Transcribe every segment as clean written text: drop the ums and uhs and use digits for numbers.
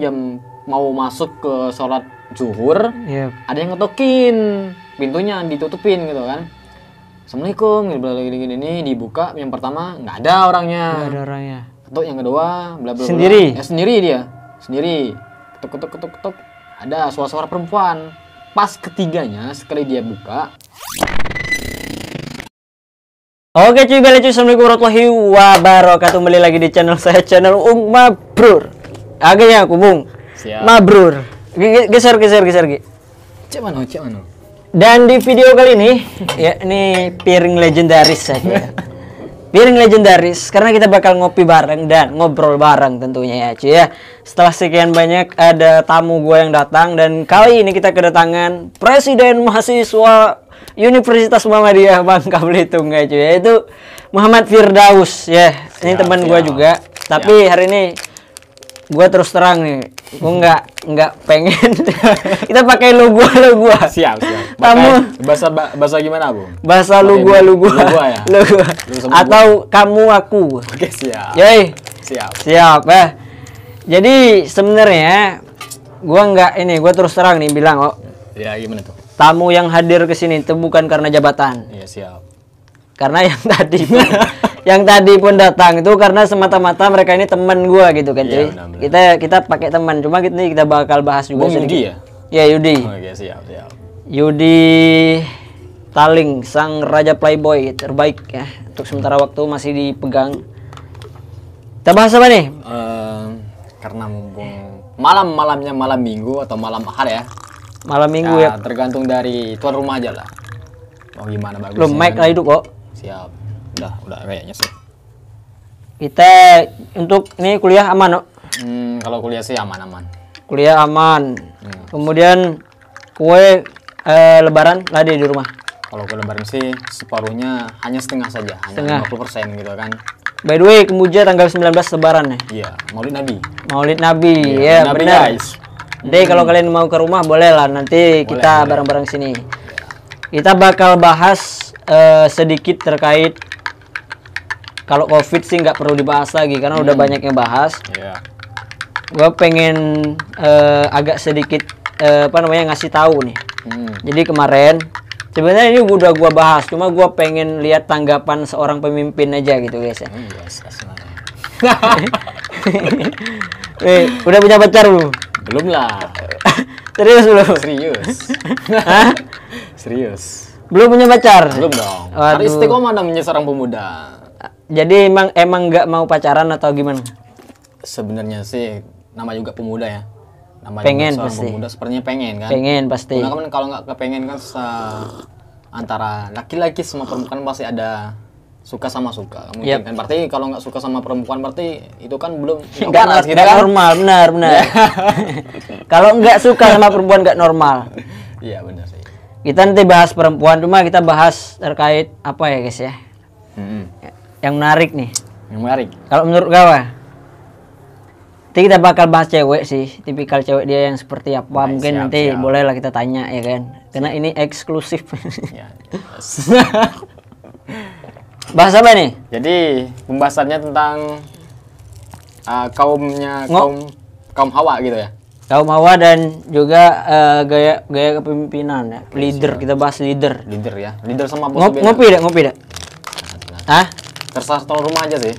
jam mau masuk ke sholat zuhur, Iya. ada yang ngetokin pintunya, ditutupin gitu kan. Assalamualaikum, gini ini dibuka, yang pertama nggak ada orangnya. Nggak ada orangnya. Ketuk yang kedua, bla bla bla. Sendiri? Ya, sendiri dia, sendiri. Ketuk. Ada suara-suara perempuan. Pas ketiganya sekali dia buka. Oke cuy, balik cuy, assalamualaikum warahmatullahi wabarakatuh. Kembali lagi di channel saya, channel Mabrur. Akhirnya aku Bung. Siap. Mabrur. Geser. Cek mana? Dan di video kali ini, ya ini piring legendaris saja. Piring legendaris karena kita bakal ngopi bareng dan ngobrol bareng tentunya ya cuy ya. Setelah sekian banyak ada tamu gue yang datang, dan kali ini kita kedatangan Presiden Mahasiswa Universitas Muhammadiyah Bangka Belitung ya cuy, yaitu Muhammad Firdaus ya. Ini teman gue juga, tapi hari ini gue terus terang nih, gue nggak pengen kita pakai lu gua. Siap. Kamu bahasa gimana, Bu? bahasa lu gua ya? Atau kamu aku. Oke, siap. Yoi. Siap. Jadi sebenarnya gue terus terang nih bilang, oh, Ya, gimana tuh? tamu yang hadir ke sini itu bukan karena jabatan. Iya, siap. Karena yang tadi pun datang itu karena semata-mata mereka ini teman gua gitu kan cuy. Iya, benar. Kita pakai teman, cuma kita bakal bahas juga Bung Yudi ya? Ya Yudi. Oke, siap. Yudi Taling, sang raja playboy terbaik ya. Untuk sementara waktu masih dipegang. Kita bahas apa nih? Karena mumpung malam-malamnya malam minggu atau malam ahad ya. Malam minggu ya. Tergantung dari tuan rumah aja lah. Mau gimana bagusnya. Belum mic lah hidup kok. Siap. Udah kayaknya sih. Kita untuk ini kuliah aman kok. Kalau kuliah sih aman-aman. Kuliah aman. Kemudian kue lebaran ladi di rumah. Kalau kue lebaran sih separuhnya hanya setengah saja, Setengah. hanya 50% gitu kan. By the way, Kemuja tanggal 19 lebaran ya. Iya, Maulid Nabi. Maulid Nabi, Iya, ya Nabi, benar. guys. Jadi kalau kalian mau ke rumah boleh lah, nanti kita Boleh. bareng-bareng sini. Kita bakal bahas sedikit terkait, kalau COVID sih nggak perlu dibahas lagi karena udah banyak yang bahas. Iya. Gue pengen agak sedikit ngasih tahu nih. Jadi kemarin sebenarnya ini udah gua bahas, cuma gua pengen lihat tanggapan seorang pemimpin aja gitu guys ya. Yes, asmara. Udah punya pacar belum? Belum lah. Serius belum? Serius. Hah? Serius. Belum punya pacar? Belum dong. Waduh. Harus istiqomah namanya seorang pemuda. Jadi emang nggak mau pacaran atau gimana? Sebenarnya sih nama juga pemuda ya. Namanya Pengen seorang pasti. pemuda sepertinya pengen kan. Pengen pasti. Karena kan kalau nggak kepengen kan antara laki-laki sama perempuan pasti ada suka sama suka. Mungkin kan. Berarti kalau nggak suka sama perempuan berarti itu kan belum waras gitu Nggak kan? normal, benar. Kalau nggak suka sama perempuan nggak normal. Iya benar sih. Kita nanti bahas perempuan, cuma kita bahas terkait apa ya guys ya? Yang menarik nih. Yang menarik. Kalau menurut gawa, nanti kita bakal bahas cewek sih, tipikal cewek dia yang seperti apa. Nah, Mungkin siap, nanti siap. bolehlah kita tanya ya kan, karena ini eksklusif. Ya. Bahas apa nih? Jadi pembahasannya tentang kaum Hawa gitu ya. Kaum Hawa dan juga gaya kepemimpinan ya. Leader, kita bahas leader. Leader ya. Leader sama bos beda. Ngopi dah. Hah? Terserah tuan rumah aja sih.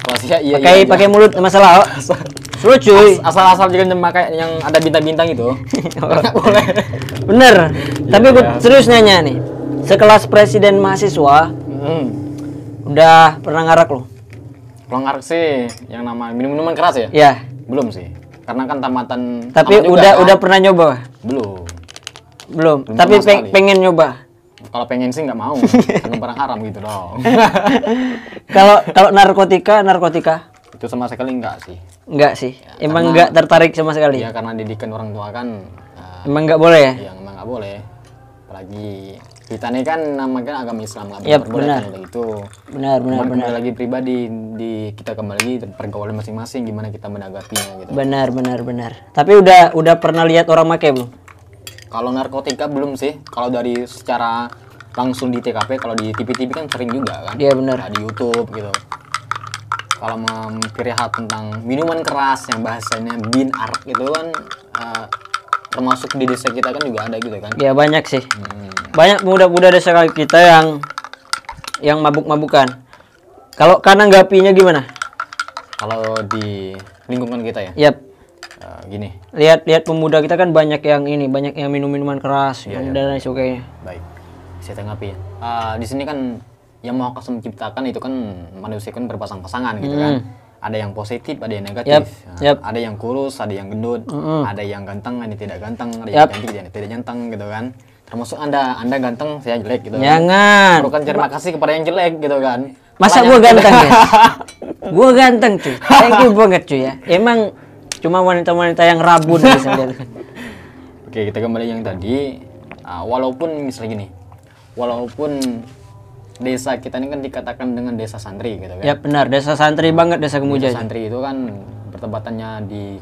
Kalau sih iya Pakai mulut masalah. Lu cuy. Asal-asal jangan pakai yang ada bintang-bintang itu. Nggak boleh. Bener. Tapi gue Iya. serius nanya nih. Sekelas presiden mahasiswa udah pernah ngarak lo? Kalau ngarak sih yang nama minuman keras ya? Ya. Belum sih. Karena kan tamatan. Tapi tamat juga, udah kan? pernah nyoba? Belum. Belum. Belum Tapi sama sekali. pengen nyoba. Kalau pengen sih nggak mau. Karena barang haram gitu dong. Kalau narkotika Itu sama sekali enggak sih. enggak sih. Emang karena- enggak tertarik sama sekali. Ya karena didikan orang tua kan. Emang enggak boleh ya? Yang emang nggak boleh. Apalagi kita nih kan namanya agama Islam nggak Yap, boleh benar. kayak gitu. Benar. Kembali lagi pribadi kita kembali lagi pergaulan masing-masing gimana kita menanggapinya gitu. Benar. Tapi udah pernah lihat orang make belum? Kalau narkotika belum sih. Kalau dari secara langsung di TKP, kalau di TV-TV kan sering juga kan. Iya, benar. Nah, di YouTube gitu. kalau memperlihat tentang minuman keras yang bahasanya bin arak itu kan termasuk di desa kita kan juga ada gitu kan. Ya banyak sih. Banyak pemuda-pemuda desa kita yang mabuk-mabukan. Kalau nanggapinya gimana? Kalau di lingkungan kita ya. Yap. Gini. Lihat pemuda kita kan banyak yang minum minuman keras dan lain sebagainya. Baik. Saya tanggapi. Di sini kan yang mau kasih menciptakan itu kan manusia kan berpasang-pasangan gitu kan. Ada yang positif, ada yang negatif. Ada yang kurus, ada yang gendut, ada yang ganteng, ada yang tidak ganteng, ada yang cantik, ada yang tidak ganteng gitu kan. Termasuk Anda ganteng, saya jelek gitu. Jangan. Bukan terima kasih kepada yang jelek gitu kan. Masa gua ganteng ya? Gua ganteng cuy. Thank you banget cuy ya. Emang cuma wanita-wanita yang rabun bisa lihat. Oke, kita kembali yang tadi. Walaupun misalnya gini, walaupun desa kita ini kan dikatakan dengan desa santri gitu kan. Ya benar, desa santri banget, desa Kemuja. Desa santri itu kan bertebatannya di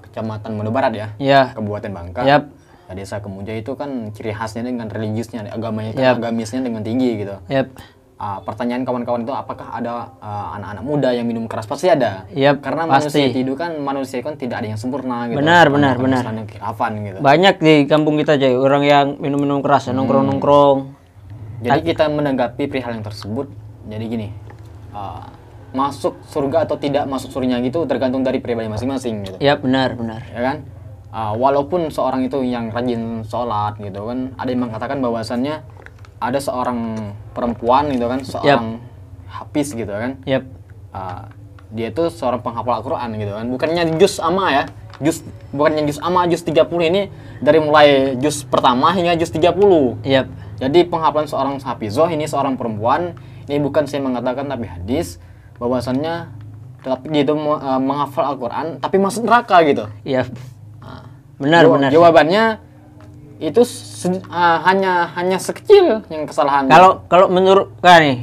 Kecamatan Manu Barat ya. Ya. Kabupaten Bangka. Yap. Nah, desa Kemuja itu kan ciri khasnya dengan religiusnya, agamanya kan agamisnya dengan tinggi gitu. Yap. Pertanyaan kawan-kawan itu apakah ada anak-anak muda yang minum keras? Pasti ada. Yap, karena pasti. manusia kan tidak ada yang sempurna gitu. Benar. Khilafan gitu. Banyak di kampung kita aja orang yang minum keras, nongkrong. Jadi kita menanggapi perihal yang tersebut. Jadi gini, masuk surga atau tidak masuk surga gitu tergantung dari pribadi masing-masing gitu. Ya benar. Ya kan? Walaupun seorang itu yang rajin sholat gitu kan, ada yang mengatakan bahwasannya ada seorang perempuan gitu kan, seorang hafiz gitu kan. Yap. Dia itu seorang penghafal Al-Quran gitu kan. Bukannya juz amma ya. Bukannya juz amma, juz 30 ini dari mulai juz pertama hingga juz 30. Yap. Jadi penghafalan seorang hafizoh ini seorang perempuan, ini bukan saya mengatakan tapi hadis bahwasannya tetapi dia itu menghafal Al-Quran tapi masuk neraka gitu. Yap. Benar. Jawabannya itu hanya sekecil yang kesalahan. Kalau menurut kalian nih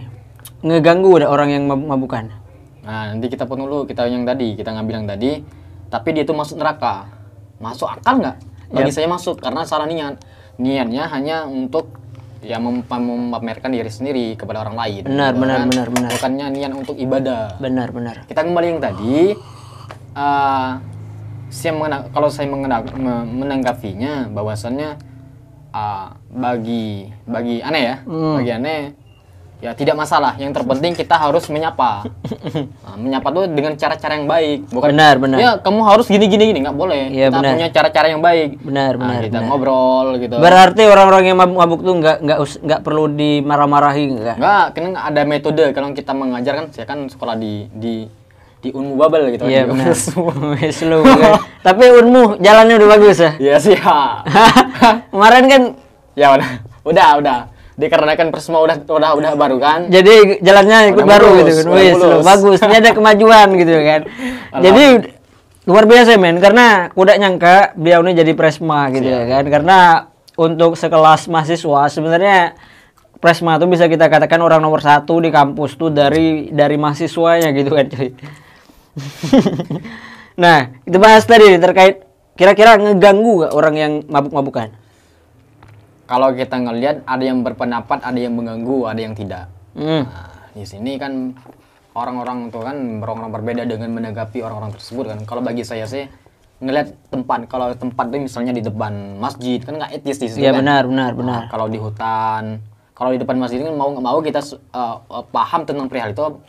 ngeganggu ada orang yang mabukan. Nah, nanti kita pun dulu kita ngambil yang tadi, tapi dia itu masuk neraka. Masuk akal nggak? Bagi saya masuk karena salah niat. Niatnya hanya untuk ya memamerkan diri sendiri kepada orang lain. Benar. Bukannya niat untuk ibadah. Benar. Kita kembali yang tadi. Kalau saya menanggapinya bahwasannya bagi aneh ya, bagi aneh ya tidak masalah. Yang terpenting kita harus menyapa. Menyapa tuh dengan cara-cara yang baik, bukan benar. Ya kamu harus gini nggak boleh. Ya, kita punya cara-cara yang baik. Benar. Kita ngobrol gitu. Berarti orang-orang yang mabuk tuh nggak perlu dimarah-marahi nggak? Nggak, karena ada metode kalau kita mengajar kan. Saya kan sekolah di Unmu Babel gitu. Iya benar. Slow kan. Tapi Unmu jalannya udah bagus ya? Iya siap. Kemarin kan ya udah. Dikarenakan Persma udah baru kan. Jadi jalannya ikut baru gitu kan. Wih, bagus. Ini ada kemajuan gitu kan. Jadi luar biasa men, karena kuda nyangka beliau ini jadi Presma gitu ya kan. Karena untuk sekelas mahasiswa sebenarnya Presma tuh bisa kita katakan orang nomor 1 di kampus tuh dari mahasiswanya gitu kan cuy. Nah, kita bahas tadi terkait kira-kira ngeganggu gak orang yang mabuk-mabukan? Kalau kita ngelihat ada yang berpendapat, ada yang mengganggu, ada yang tidak. Nah, di sini kan orang-orang itu kan berbeda dengan menanggapi orang-orang tersebut kan. Kalau bagi saya sih ngelihat kalau tempat itu misalnya di depan masjid kan nggak etis di situ. Iya kan? benar. Nah, kalau di hutan, kalau di depan masjid kan mau nggak mau kita paham tentang perihal itu.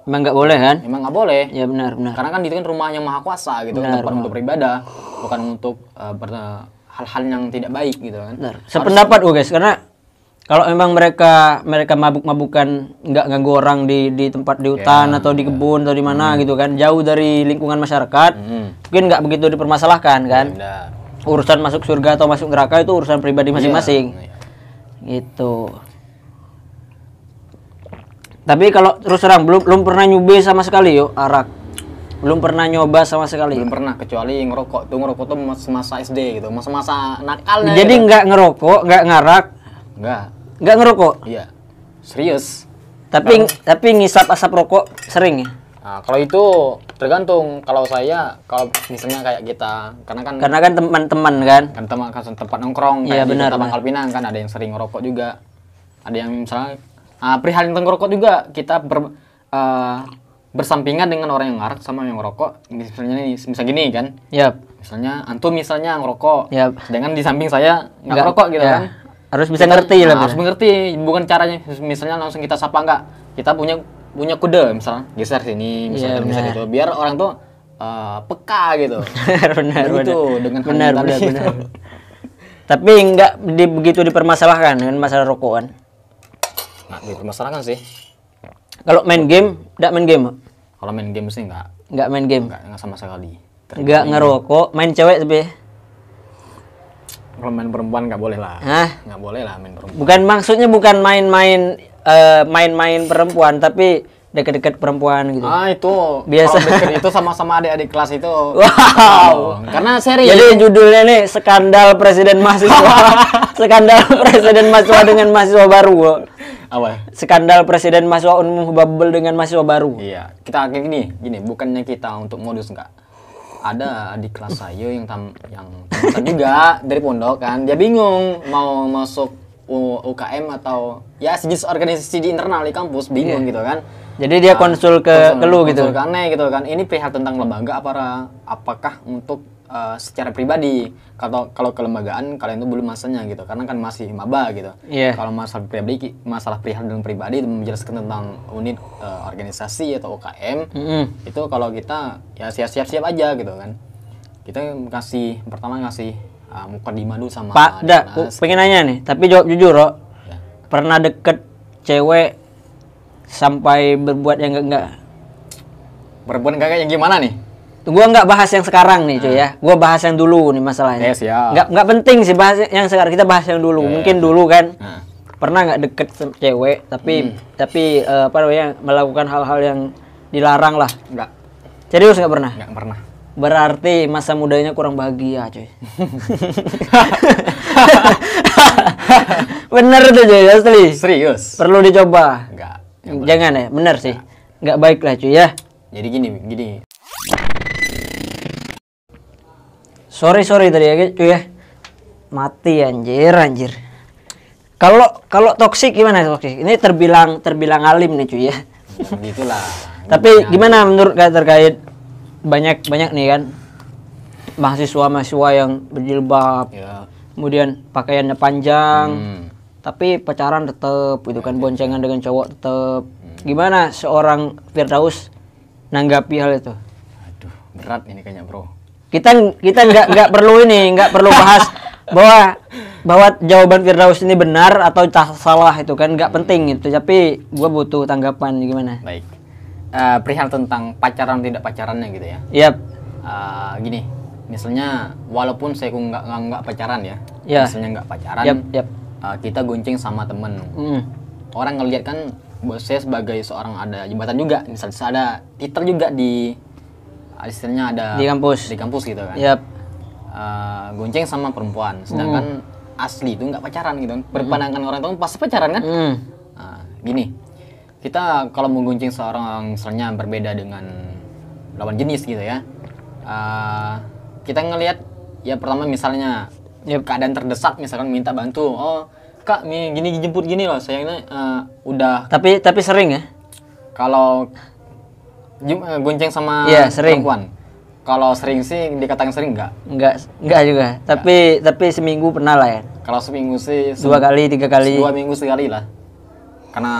Memang nggak boleh kan? Memang nggak boleh. Ya benar. Karena kan itu kan rumahnya Maha Kuasa gitu, tempat untuk beribadah, bukan untuk hal-hal yang tidak baik gitu kan. Benar. Sependapat guys, karena kalau memang mereka mabuk-mabukan nggak ganggu orang di tempat di hutan atau di kebun atau di mana gitu kan, jauh dari lingkungan masyarakat, mungkin nggak begitu dipermasalahkan kan. Urusan masuk surga atau masuk neraka itu urusan pribadi masing-masing. Gitu. Tapi kalau terus terang belum pernah nyoba sama sekali arak. Belum pernah nyoba sama sekali. Belum pernah, kecuali ngerokok tuh masa SD gitu, masa nakal. Jadi gitu. Nggak ngerokok, nggak ngarak. Nggak ngerokok. Iya. Serius. Tapi ngisap asap rokok sering ya? Nah, kalau itu tergantung. Kalau saya, kalau misalnya kayak kita, karena kan teman-teman kan. Kan tempat nongkrong kayak di Kota Pangkal Pinang kan ada yang sering ngerokok juga. Ada yang misalnya perihal tentang ngerokok juga kita bersampingan dengan orang yang ngarak sama yang ngerokok. Misalnya gini kan. Yap. Misalnya antum misalnya ngerokok. Yap. Sedangkan di samping saya nggak ngerokok gitu ya. kan. Harus bisa ngerti lah. Harus mengerti, bukan caranya misalnya langsung kita sapa enggak. Kita punya kode misalnya geser sini, misalnya geser itu biar orang tuh peka gitu. benar. Itu dengan benar. Tapi nggak begitu dipermasalahkan dengan masalah rokokan. Nggak dipermasalahkan sih. Kalau main game, nggak main game. Kalau main game sih nggak main game. Nggak sama sekali. Nggak ngerokok, main cewek tapi. Kalau main perempuan nggak boleh lah. Hah? Nggak boleh lah main perempuan. Bukan maksudnya bukan main-main perempuan tapi deket-deket perempuan gitu. Itu biasa. Itu sama-sama adik-adik kelas itu. Wow. Karena serius. Jadi judulnya nih skandal presiden mahasiswa. Skandal presiden mahasiswa dengan mahasiswa baru. Apa? Skandal presiden mahasiswa Unmul bubble dengan mahasiswa baru. Iya. Kita gini, bukannya kita untuk modus enggak. Ada di kelas saya yang tamusan juga dari pondok kan, dia bingung mau masuk UKM atau ya sejenis organisasi di internal di kampus, bingung gitu kan. Jadi dia konsul ke lu gitu. Konsul ke aneh gitu kan. Ini perihal tentang lembaga apakah untuk secara pribadi. Kalau kelembagaan kalian itu belum masanya gitu, karena kan masih maba gitu. Yeah. Kalau masalah perihal dan pribadi menjelaskan tentang unit organisasi atau UKM, itu kalau kita ya siap-siap aja gitu kan. Kita pertama ngasih mukadimah dulu sama Pak, pengen nanya nih, tapi jawab jujur, Ro. Ya. Pernah deket cewek sampai berbuat yang enggak? Berbuat enggak yang gimana nih? Gua nggak bahas yang sekarang nih cuy ya. Gua bahas yang dulu nih masalahnya. Yes, ya. Nggak penting sih bahas yang sekarang, kita bahas yang dulu. Mungkin dulu kan pernah nggak deket sama cewek tapi apa namanya melakukan hal-hal yang dilarang lah. Nggak. Serius nggak pernah? Nggak pernah. Berarti masa mudanya kurang bahagia cuy. Bener tuh cuy, asli. Serius. Perlu dicoba. Nggak. Jangan ya, bener sih. Nggak baik lah cuy ya. Jadi gini. Sorry tadi ya cuy ya. Mati anjir. Kalau toksik gimana toksik? Ini terbilang alim nih cuy ya. Begitulah. Tapi gimana menurut kalian terkait banyak nih kan mahasiswa yang berjilbab, ya. Kemudian pakaiannya panjang, tapi pacaran tetep gitu kan, boncengan dengan cowok tetep. Gimana seorang Firdaus nanggapi hal itu? Aduh, berat ini kayaknya bro. Kita nggak perlu bahas bahwa jawaban Firdaus ini benar atau salah, itu kan nggak penting itu, tapi gue butuh tanggapan gimana. Baik. Perihal tentang pacaran tidak pacarannya gitu ya. Yap. Gini, misalnya walaupun saya nggak pacaran ya, misalnya nggak pacaran, yap. Kita gonceng sama temen. Orang ngeliat kan saya sebagai seorang ada jabatan juga, misalnya ada titel juga di istilahnya ada di kampus gitu kan. Yap. Gonceng sama perempuan, sedangkan asli itu nggak pacaran gitu kan. Berpandangan orang itu pasti pacaran kan. Gini, kita kalau menggonceng seorang misalnya berbeda dengan lawan jenis gitu ya, kita ngelihat ya pertama misalnya keadaan terdesak, misalkan minta bantu, oh kak gini jemput gini loh sayangnya, udah. Tapi sering ya kalau gonceng sama perempuan. Kalau sering sih dikatakan sering enggak juga. Tapi seminggu pernah lah ya. Kalau seminggu sih 2 kali 3 kali. 2 minggu sekali lah. Karena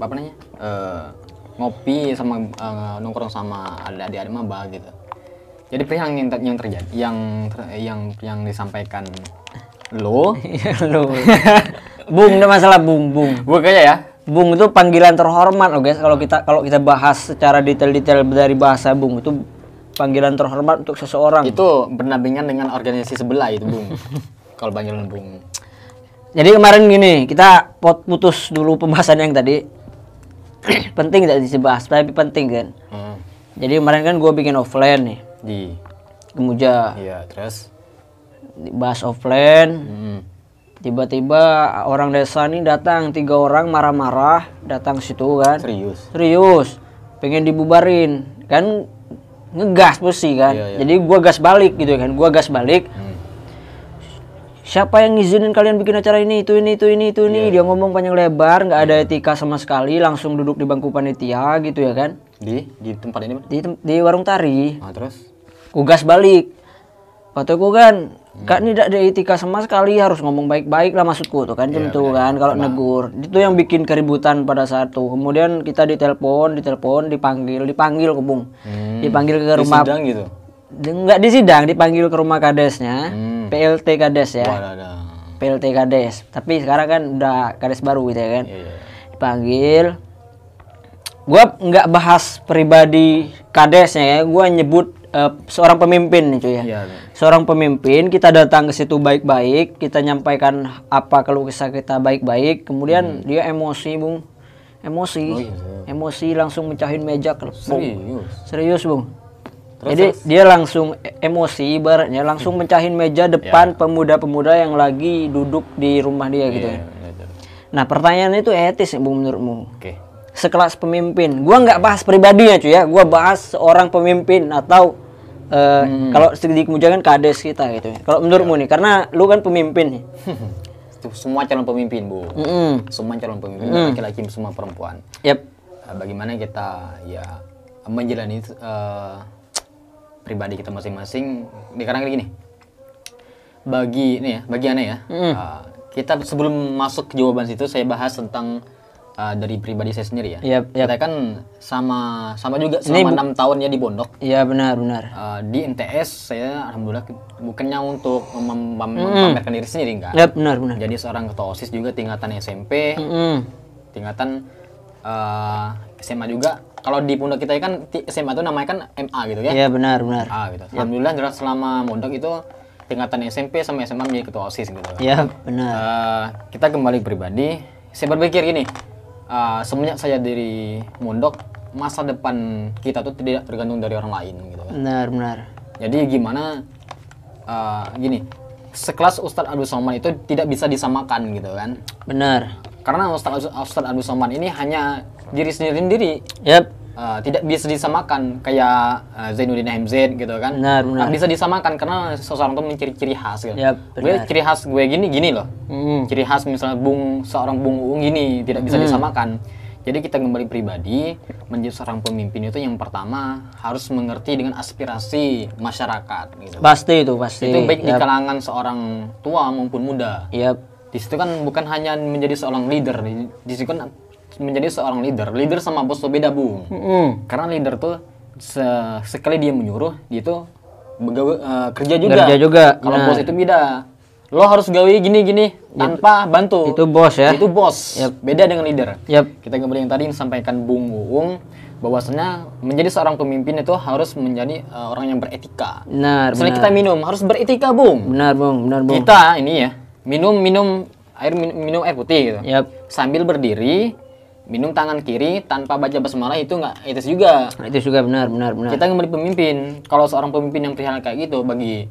apa namanya? Ngopi sama nongkrong sama adik-adik maba gitu. Jadi perihal yang terjadi yang disampaikan lo. Bung, ada masalah bung. Bukannya ya. Bung itu panggilan terhormat loh guys. Kalau kita bahas secara detail dari bahasa bung itu panggilan terhormat untuk seseorang. Itu berdampingan dengan organisasi sebelah itu bung. Kalau panggilan bung. Jadi kemarin gini, kita putus dulu pembahasan yang tadi. Penting tidak dibahas, tapi penting kan. Jadi kemarin kan gue bikin offline nih di Kemuja. Iya, terus dibahas offline. Tiba-tiba orang desa nih datang 3 orang marah-marah datang situ kan. Serius. Pengen dibubarin kan, ngegas mesti kan. Iya. Jadi gua gas balik gitu kan. siapa yang ngizinin kalian bikin acara ini, itu ini. Dia ngomong panjang lebar, nggak ada etika sama sekali, langsung duduk di bangku panitia gitu ya kan. Di tempat ini, di warung tari. Terus Kugas balik. Kataku kan, Kak ini tidak ada etika sama sekali, harus ngomong baik-baik lah maksudku tuh kan, tentu kan kalau negur. Itu yang bikin keributan pada saat itu. Kemudian kita ditelepon, dipanggil ke Bung. Dipanggil ke rumah. Di sidang gitu. Enggak di sidang, dipanggil ke rumah kadesnya, PLT Kades ya. PLT Kades. Tapi sekarang kan udah Kades baru gitu ya kan. Dipanggil. Gua nggak bahas pribadi Kadesnya ya, gua nyebut seorang pemimpin nih cuy ya. Seorang pemimpin, kita datang ke situ baik-baik, kita nyampaikan apa kalau kisah kita baik-baik, kemudian dia emosi, Bung. Emosi langsung mecahin meja kelepung. Serius, Bung. Jadi dia langsung emosi, ibaratnya langsung mecahin meja depan pemuda-pemuda yang lagi duduk di rumah dia gitu. Nah, pertanyaannya itu etis ya, Bung, menurutmu? Sekelas pemimpin, gua nggak bahas pribadinya cuy ya, gua bahas seorang pemimpin atau kalau sedikit kemudian Kades kita gitu ya. Kalau menurutmu nih, karena lu kan pemimpin nih. Semua calon pemimpin, Bu. Semua calon pemimpin, laki-laki semua perempuan. Bagaimana kita ya menjalani pribadi kita masing-masing. Karena gini, bagi aneh ya. Kita sebelum masuk ke jawaban situ, saya bahas tentang dari pribadi saya sendiri ya. Kita kan sama juga selama 6 tahun ya di Pondok. Iya benar. Di MTS saya alhamdulillah bukannya untuk memamerkan diri sendiri enggak. Benar. Jadi seorang ketua OSIS juga tingkatan SMP, tingkatan SMA juga. Kalau di Pondok kita kan SMA itu namanya kan MA gitu ya. Iya benar. Gitu. Alhamdulillah jelas selama Pondok itu tingkatan SMP sama SMA menjadi ketua OSIS gitu. Iya benar. Kita kembali pribadi, saya berpikir gini. Semenjak saya dari Mondok, masa depan kita tuh tidak tergantung dari orang lain gitu kan. Benar. Jadi gimana gini, sekelas Ustadz Abdul Somad itu tidak bisa disamakan gitu kan. Benar. Karena Ustadz Abdul Somad ini hanya diri sendiri. Tidak bisa disamakan kayak Zainuddin HMZ gitu kan. Benar. Bisa disamakan karena seseorang tuh memiliki ciri khas gitu. Gue ciri khas gue gini loh. Ciri khas misalnya seorang Bung Uung gini tidak bisa disamakan. Jadi kita kembali pribadi, menjadi seorang pemimpin itu yang pertama harus mengerti dengan aspirasi masyarakat gitu. Pasti. Itu baik di kalangan seorang tua maupun muda. Di situ kan bukan hanya menjadi seorang leader, di situ kan menjadi seorang leader sama bos tuh beda, Bung. Karena leader tuh sekali dia menyuruh, dia tuh kerja juga. Kalau bos itu beda. Lo harus gawe gini tanpa bantu. Itu bos ya. Itu bos. Beda dengan leader. Kita kembali yang tadi disampaikan Bung Uung, bahwasanya menjadi seorang pemimpin itu harus menjadi orang yang beretika. Benar. Misalnya kita minum harus beretika, Bung. Benar, Bung. Kita ini ya minum air putih gitu. Sambil berdiri, minum tangan kiri tanpa baca basmalah itu nggak etis juga. Itu juga benar. Kita kembali pemimpin. Kalau seorang pemimpin yang perihal kayak gitu bagi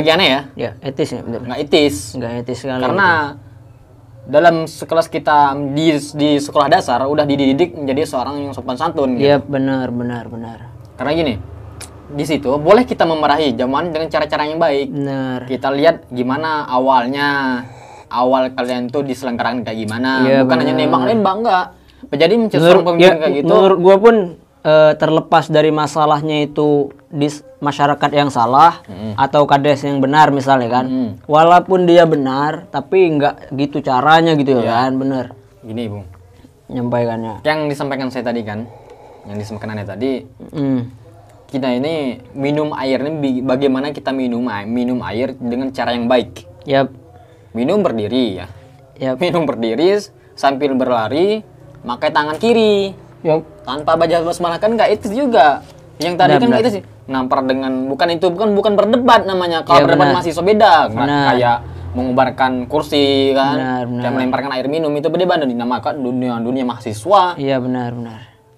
aneh ya. Ya, etis ya, benar. Nggak etis. Nggak etis sekali. Karena dalam sekelas kita di sekolah dasar udah dididik menjadi seorang yang sopan santun. Iya, gitu. Benar. Karena gini, di situ boleh kita memarahi zaman dengan cara-cara yang baik. Benar. Kita lihat gimana awal kalian tuh diselenggarakan kayak gimana, bukan hanya nembak enggak. Jadi menjadi seorang pemimpin kayak gitu. Menurut gua pun terlepas dari masalahnya itu di masyarakat yang salah atau kades yang benar misalnya kan. Walaupun dia benar, tapi nggak gitu caranya gitu kan, bener. Gini, Bung. Nyampaikannya. Yang disampaikan saya tadi kan, yang disampaikan Anda tadi. Kita ini minum air ini bagaimana kita minum air dengan cara yang baik. Minum berdiri ya. Minum berdiri sambil berlari, pakai tangan kiri. Tanpa baca basmalah kan nggak itu juga. Yang tadi kan nggak itu sih. Nampar dengan bukan berdebat namanya. Kalau berdebat mahasiswa beda. Kayak mengubarkan kursi kan. Kayak melemparkan air minum itu beda dinamakan dunia mahasiswa. Iya benar.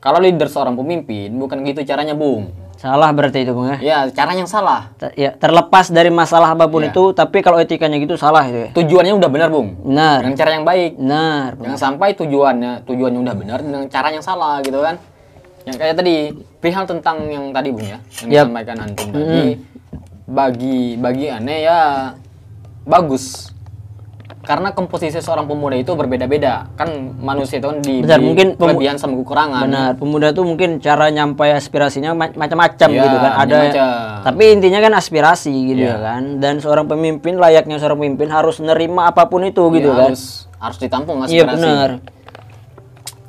Kalau leader seorang pemimpin bukan gitu caranya, Bung. Salah berarti itu, Bung ya? Ya, caranya yang salah. Terlepas dari masalah apapun itu, tapi kalau etikanya gitu salah itu ya? Tujuannya udah benar, Bung. Benar. Dengan cara yang baik. Benar. Jangan sampai tujuannya udah benar dengan cara yang salah gitu kan. Yang kayak tadi, perihal tentang yang tadi, Bung ya, yang disampaikan antum tadi, bagi aneh ya bagus. Karena komposisi seorang pemuda itu berbeda-beda. Kan manusia itu kan Benar, mungkin kelebihan sama kekurangan. Benar, pemuda tuh mungkin cara nyampai aspirasinya macam-macam Ya, gitu kan. Ada macam. tapi intinya kan aspirasi gitu Ya. ya kan. Dan seorang pemimpin, layaknya seorang pemimpin harus menerima apapun itu gitu kan. Harus ditampung Iya aspirasi. benar.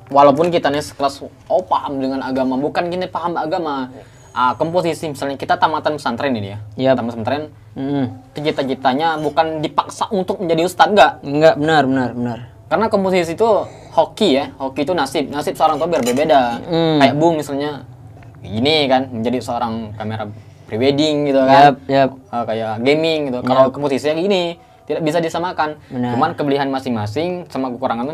Walaupun kita nih sekelas paham dengan agama, bukan gini paham agama. Komposisi misalnya kita tamatan pesantren ini ya. Yap. Tamatan pesantren. Cita-citanya bukan dipaksa untuk menjadi ustadz, enggak. Benar. Karena komposisi itu hoki ya. Hoki itu nasib seorang tuh berbeda. Kayak Bung misalnya ini kan menjadi seorang kamera prewedding gitu kan. Yap. Kayak gaming gitu. Kalau komposisinya gini tidak bisa disamakan. Benar. Cuman kelebihan masing-masing sama kekurangan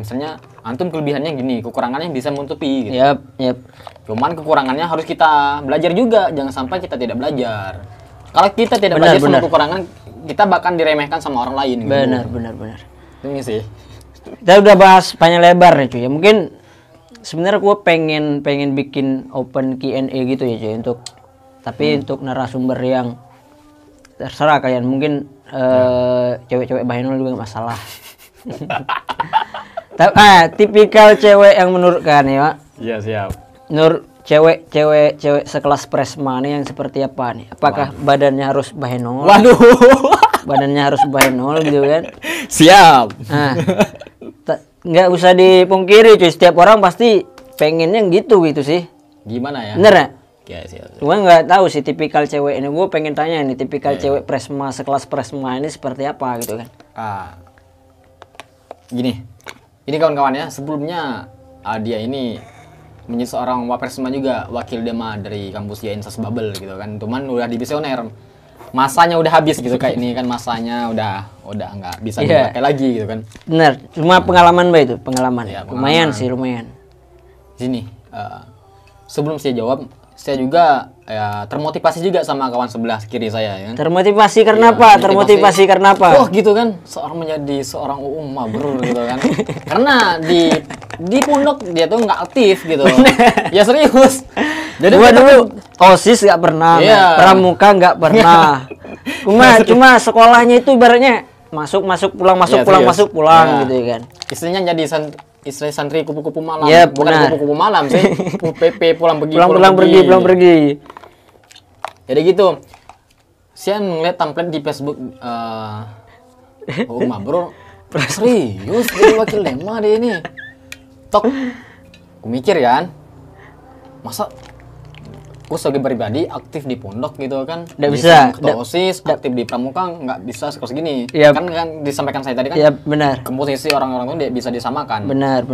misalnya antum kelebihannya gini, kekurangannya bisa menutupi gitu. Yap. Cuman kekurangannya harus kita belajar juga, jangan sampai kita tidak belajar. Kalau kita tidak Benar, belajar sama benar. kekurangan, kita bahkan diremehkan sama orang lain. Gitu. Benar. Ini sih. Kita udah bahas panjang lebar nih cuy. Ya mungkin sebenarnya gue pengen bikin open Q&A gitu ya cuy tapi untuk narasumber yang terserah kalian, mungkin cewek-cewek bahenol juga nggak masalah. Tipikal cewek yang menurut kan ya, Iya, siap. menurut cewek sekelas Presma nih yang seperti apa nih? Apakah badannya harus bahenol? Waduh. Badannya harus bahenol gitu kan? Siap. Nah, nggak usah dipungkiri cuy, setiap orang pasti pengennya gitu sih. Gimana ya? Bener ya? Ya, siap. Cuma nggak tahu sih tipikal cewek ini. Gue pengen tanya nih, tipikal cewek Presma sekelas Presma ini seperti apa gitu kan? Gini, ini kawan-kawan ya, sebelumnya dia ini menjadi seorang wapresma juga, wakil Dema dari kampus Yainsa Bubble gitu kan. Cuman udah di visioner, masanya udah habis gitu kayak ini kan, masanya udah nggak bisa dipakai lagi gitu kan. Bener, cuma pengalaman Mbak itu, pengalaman. Ya, Lumayan sih, lumayan. Sini, sebelum saya jawab, saya juga termotivasi juga sama kawan sebelah kiri saya ya. Termotivasi karena apa? Termotivasi karena apa? Wah gitu kan, seorang menjadi seorang mabrur gitu kan. Karena di pondok dia tuh nggak aktif gitu. Ya serius. Jadi gua dulu OSIS nggak pernah, pramuka nggak pernah. Cuma sekolahnya itu ibaratnya masuk pulang gitu kan. Istilahnya jadi istri santri kupu-kupu malam. Bukan kupu-kupu malam sih. PP pulang pergi. Pulang pergi. Jadi gitu. Saya ngeliat template di Facebook bro. Serius jadi wakil Dema dia ini. Tok. Aku mikir kan. Masa aku sebagai pribadi aktif di pondok gitu kan, nggak bisa OSIS, aktif di pramuka nggak bisa sekelas gini. Kan disampaikan saya tadi kan, benar, komposisi orang-orang itu bisa disamakan. Benar.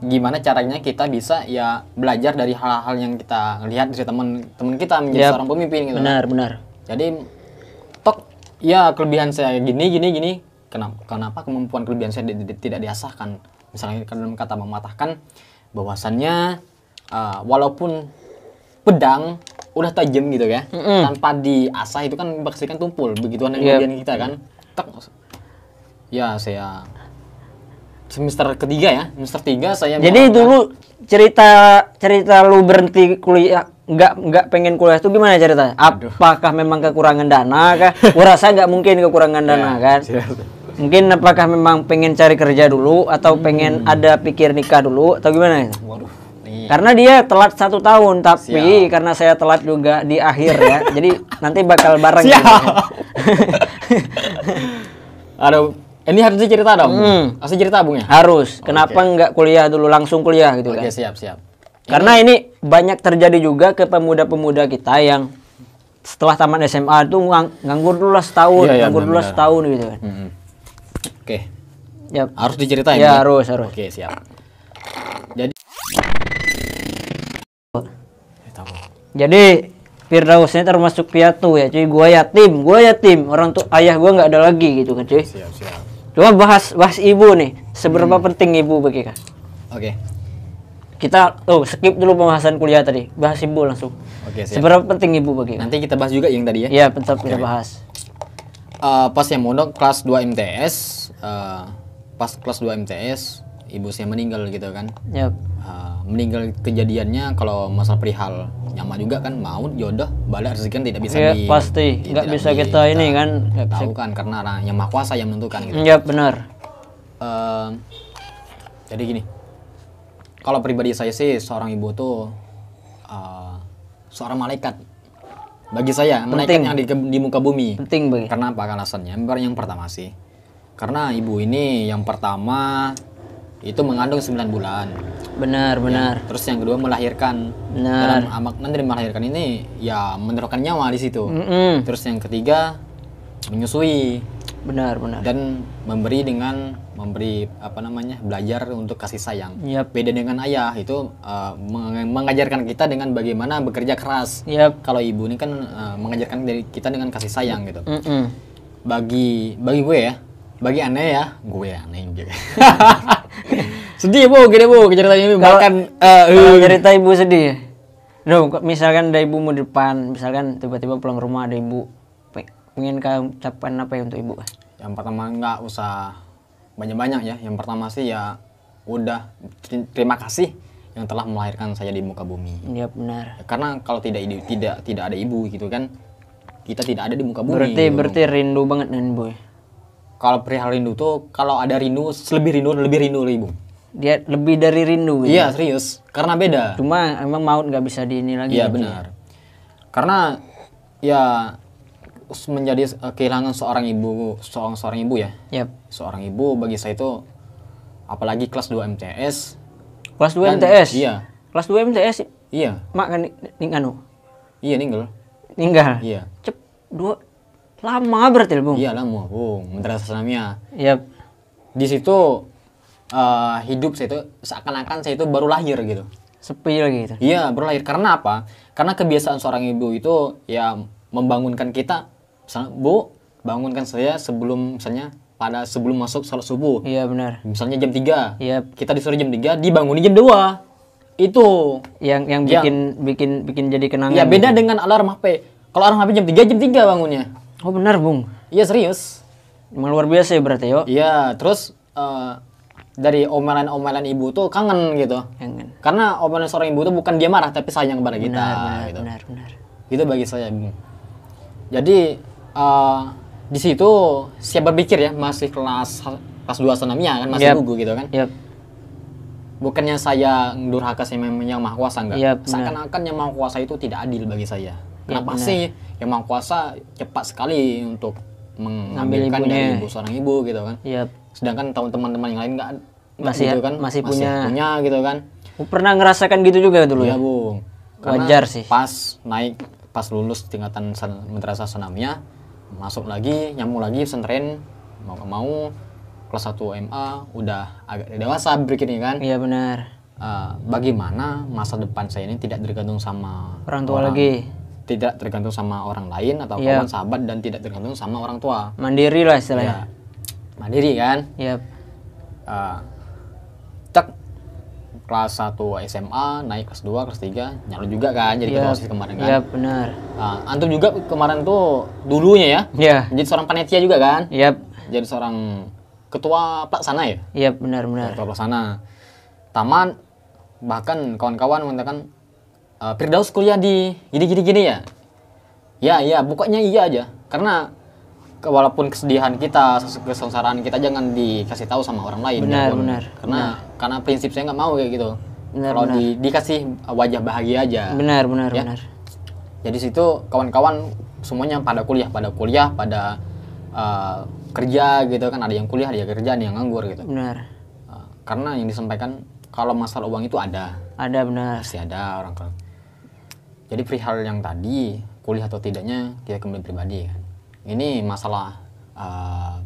Gimana caranya kita bisa ya belajar dari hal-hal yang kita lihat dari teman-teman kita menjadi seorang pemimpin gitu. Benar. Jadi ya kelebihan saya gini. Kenapa kemampuan kelebihan saya tidak diasahkan? Misalnya dalam kata mematahkan bahwasannya walaupun pedang udah tajam gitu ya, tanpa diasah itu kan pastikan tumpul. Begituan yang kelebihan kita kan. Ya saya semester 3 saya. Jadi dulu cerita lu berhenti kuliah, nggak pengen kuliah itu gimana ceritanya? Apakah memang kekurangan dana kah? Gua rasa nggak mungkin kekurangan dana kan. Mungkin apakah memang pengen cari kerja dulu atau pengen ada pikir nikah dulu atau gimana? Waduh. Karena dia telat 1 tahun, tapi karena saya telat juga di akhir ya, jadi nanti bakal bareng. Aduh, ini harus cerita dong. Harus cerita Bung ya? Harus. Kenapa nggak kuliah dulu, langsung kuliah gitu kan? Oke, siap. Karena ini banyak terjadi juga ke pemuda-pemuda kita yang setelah tamat SMA itu nganggur dulu lah setahun, setahun gitu kan. Oke. Harus diceritain. Ya, harus. Oke, siap. Jadi Firdaus ini termasuk piatu ya cuy. Gua yatim. Orang tuh ayah gua nggak ada lagi gitu kan cuy. Siap. Coba bahas ibu nih. Seberapa penting ibu bagi kak? Oke. Kita skip dulu pembahasan kuliah tadi. Bahas ibu langsung. Oke, siap. Seberapa penting ibu bagi kak? Nanti kita bahas juga yang tadi ya. Iya, tetap kita bahas. Pas yang mondok kelas 2 MTS, pas kelas 2 MTS ibu saya meninggal gitu kan. Yap. meninggal kejadiannya kalau masalah perihal nyama juga kan, maut, jodoh, bala rezeki kan tidak bisa pasti nggak bisa kita ini kan tahu kan, karena yang maha kuasa yang menentukan gitu. Iya benar. Jadi gini, kalau pribadi saya sih seorang ibu tuh seorang malaikat bagi saya, malaikat yang di muka bumi. Penting bagi. Karena apa alasannya? Yang pertama sih, karena ibu ini yang pertama itu mengandung 9 bulan. Benar. Terus yang kedua melahirkan. Dalam makna dari melahirkan ini ya menaruhkan nyawa di situ. Terus yang ketiga menyusui. Benar. Dan memberi belajar untuk kasih sayang. Beda dengan ayah itu mengajarkan kita dengan bagaimana bekerja keras. Kalau ibu ini kan mengajarkan kita dengan kasih sayang gitu. Bagi gue ya, bagi aneh ya, gue aneh juga. Sedih bu, gini bu, ceritanya ini bahkan cerita ibu sedih. Duh, misalkan ada ibumu di depan, misalkan tiba-tiba pulang rumah ada ibu, pengen kau ucapkan apa ya untuk ibu? Yang pertama nggak usah banyak-banyak ya. Yang pertama sih ya udah terima kasih yang telah melahirkan saya di muka bumi. Iya benar. Karena kalau tidak ada ibu gitu kan, kita tidak ada di muka bumi. Berarti rindu banget dengan ibu. Kalau perihal rindu tuh, kalau ada rindu lebih rindu ibu. Dia lebih dari rindu gitu. Iya serius, karena beda. Cuma emang maut nggak bisa di ini lagi. Iya benar. Karena ya menjadi kehilangan seorang ibu ya. Seorang ibu bagi saya itu, apalagi kelas 2 MTS. Kelas 2 MTS? Iya. Kelas 2 MTS? Iya. Mak kan Iya ninggal. Iya. Lama berarti Bung? Iya lama Bung, Madrasah Sanamiyah. Di situ hidup saya itu seakan-akan saya itu baru lahir gitu. Sepi lagi gitu. Iya, baru lahir. Karena apa? Karena kebiasaan seorang ibu itu ya membangunkan kita. Misalnya, Bu, bangunkan saya sebelum masuk salat subuh. Iya benar. Misalnya jam 3. Kita disuruh jam 3, dibangunin jam 2. Itu yang bikin jadi kenangan. Ya beda dengan alarm HP. Kalau alarm HP jam 3 bangunnya. Oh benar, Bung. Iya serius. Emang luar biasa ya berarti yo. Iya, terus dari omelan ibu tuh kangen gitu. Karena omelan seorang ibu tuh bukan dia marah tapi sayang kepada kita. Benar. Itu bagi saya. Jadi di situ siap berpikir ya, masih kelas 2 Sanamiyah kan, masih lugu gitu kan. Bukannya saya durhaka yang maha kuasa, enggak. Seakan-akan yang maha kuasa itu tidak adil bagi saya. Kenapa sih yang maha kuasa cepat sekali untuk mengambilkan dari seorang ibu gitu kan. Sedangkan teman-teman yang lain masih punya gitu kan. Pernah ngerasakan gitu juga dulu ya? Iya Bung. Wajar sih. Pas lulus tingkatan Madrasah Sanamiyah, masuk lagi, nyambung lagi pesantren, mau kelas 1 MA, udah agak dewasa berpikirnya kan. Iya benar. Bagaimana masa depan saya ini tidak tergantung sama orang tua lagi. Tidak tergantung sama orang lain atau kawan sahabat, dan tidak tergantung sama orang tua. Mandiri lah istilahnya. Mandiri kan. Kelas 1 SMA, naik kelas 2, kelas 3, nyalon juga kan jadi ketua OSIS kemarin kan. Iya benar. Antum juga kemarin tuh dulunya ya. Jadi seorang panitia juga kan. Jadi seorang ketua pelaksana ya. Iya benar. Ketua pelaksana. Taman, bahkan kawan-kawan mengatakan Firdaus kuliah di gini ya. Ya, pokoknya iya aja. Karena walaupun kesedihan kita, kesengsaraan kita jangan dikasih tahu sama orang lain. Benar. Karena prinsip saya nggak mau kayak gitu. Kalau dikasih wajah bahagia aja. Benar. Jadi situ kawan-kawan semuanya pada kuliah, pada kerja gitu kan. Ada yang kuliah, ada yang kerja, ada yang nganggur gitu. Benar. Karena yang disampaikan kalau masalah uang itu ada. Benar. Pasti ada orang kan. Jadi perihal yang tadi kuliah atau tidaknya kita kembali pribadi kan. Ini masalah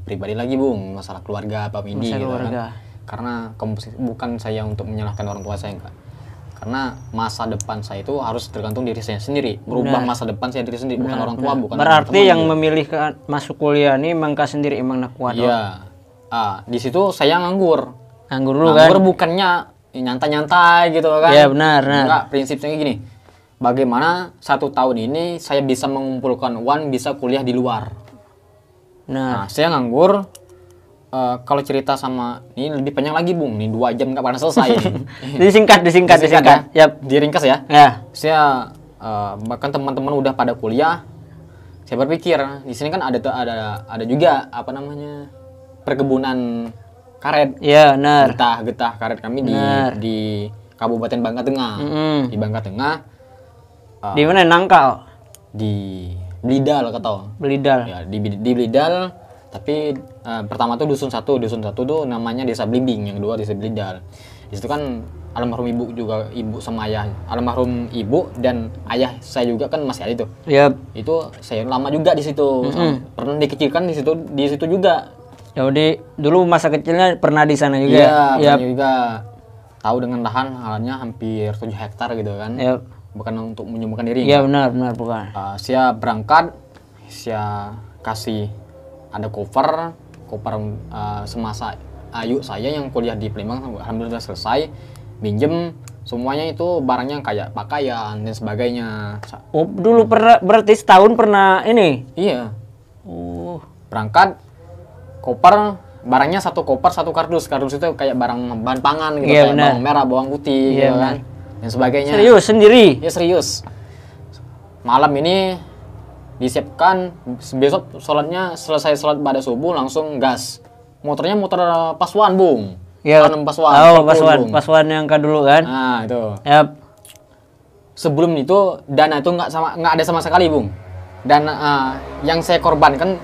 pribadi lagi Bung, masalah keluarga, family gitu kan. Karena bukan saya untuk menyalahkan orang tua saya, enggak. Karena masa depan saya itu harus tergantung diri saya sendiri. Merubah masa depan saya diri sendiri, bukan orang tua, bukan berarti yang memilih masuk kuliah ini emang sendiri emang nak kuat. Iya. Di situ saya nganggur. Nganggur dulu kan. Nganggur bukannya nyantai-nyantai gitu kan. Iya benar. Enggak, prinsipnya gini. Bagaimana 1 tahun ini saya bisa mengumpulkan uang, bisa kuliah di luar. Nah, saya nganggur, kalau cerita sama ini lebih panjang lagi Bung, ini 2 jam nggak pernah selesai. disingkat. Ya. Yap. Diringkas ya. Ya. Saya bahkan teman-teman udah pada kuliah. Saya berpikir di sini kan ada juga apa namanya perkebunan karet. Iya, benar. Getah karet kami di Kabupaten Bangka Tengah. Di Bangka Tengah. Di mana Nangkal? Di Blidal kata. Blidal. Ya, di Blidal. Tapi pertama tuh dusun satu tuh namanya Desa Blimbing, yang kedua Desa Blidal. Di situ kan almarhum ibu sama ayah, almarhum ibu dan ayah saya juga kan masih ada itu. Yap. Itu saya lama juga di situ. Pernah dikecilkan di situ juga. Jadi dulu masa kecilnya pernah di sana juga. Iya, pernah juga. Tahu dengan lahannya hampir 7 hektar gitu kan. Yap. Bukan untuk menyembuhkan diri. Iya, benar bukan. Saya berangkat, saya kasih ada koper semasa ayu saya yang kuliah di Palembang, alhamdulillah selesai, minjem semuanya itu barangnya kayak pakaian dan sebagainya. Oh, dulu berarti setahun pernah ini? Iya. Oh. Berangkat, koper, barangnya satu koper, satu kardus itu kayak barang bahan pangan gitu, iya, kayak benar. bawang merah, bawang putih gitu kan, dan sebagainya. Serius sendiri? Ya serius. Malam ini disiapkan, besok selesai sholat pada subuh langsung gas. Motornya motor Pasuan Bung. Iya. Pasuan. Pasuan yang dulu kan? Nah itu. Yap. Sebelum itu dana itu nggak ada sama sekali Bung. Dan yang saya korbankan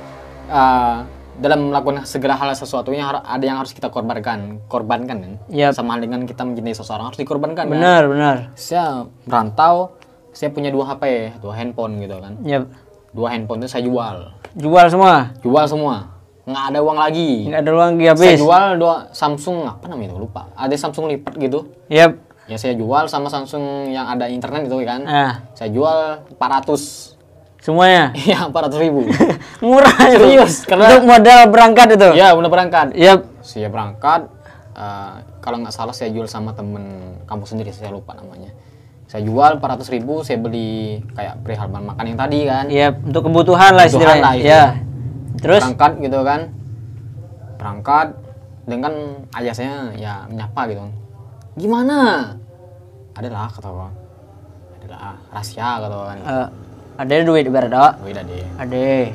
dalam melakukan segala hal sesuatunya ada yang harus kita korbankan kan? Yap. Sama dengan kita mencintai seseorang harus dikorbankan. Benar. Saya merantau, saya punya 2 HP, 2 handphone gitu kan. Yap. 2 handphone itu saya jual. Jual semua? Nggak ada uang lagi. Nggak ada uang lagi habis? Saya jual 2 Samsung, apa namanya itu lupa. Ada Samsung lipat gitu. Yap. Ya saya jual sama Samsung yang ada internet itu kan. Saya jual 400. Semuanya? Iya, 400.000. Murah. Serius. Karena untuk modal berangkat itu? Iya, udah berangkat. Yap. Saya berangkat, kalau nggak salah saya jual sama temen kampus sendiri, saya lupa namanya. Saya jual 400.000, saya beli kayak perihal bahan makan yang tadi kan. Iya, untuk kebutuhan lah istilahnya. Iya. Terus? Berangkat gitu kan. Berangkat dengan ayah saya ya menyapa gitu. Gimana? Adalah kata gua. Adalah rahasia kata kan. Ada duit berada? Duit ada. Ada.